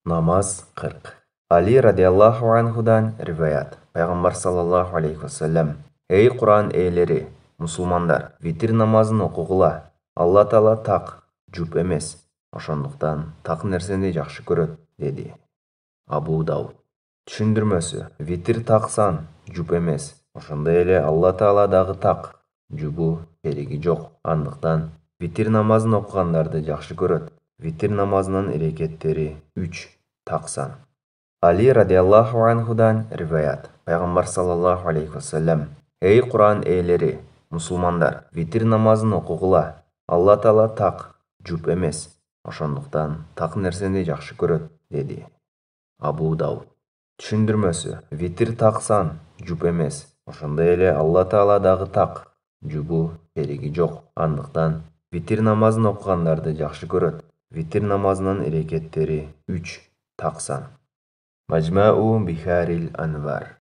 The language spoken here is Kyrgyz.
Namaz 40. Ali radıyallahu anhudan rivayet. Peygamber sallallahu aleyhi ve sellem: Ey Kur'an ehleri, musulmanдар, vitir namazын оқығыла. Алла Таала так, жұп емес. Ошондуктан так нерсени жакшы көрөт, dedi. Абу Дауд. Түшүндүрмөсү: витир так сан, жұп емес. Ошондой эле Алла Таала дагы так, жұбу кереги жок. Андыктан витир намазын окугандарды жакшы көрөт. Витир намазынын эрекеттери 3 таксан. Ali radıyallahu anhudan rivayet. Peygamber sallallahu aleyhi ve sellem: Ey Kur'an ehleri, musulmanдар, vitir namazын оқығыла. Алла Таала так, жұп емес. Ошондуктан так нерсени жакшы көрөт, dedi. Абу Дауд. Түшүндүрмөсү: витир так сан, жұп емес. Ошондой эле Алла Таала дагы так, жұбу кереги жок. Андыктан витир намазын окугандарды жакшы көрөт. Витир намазынын эрекеттери 3 таксан. Majma'u Biharil Anvar.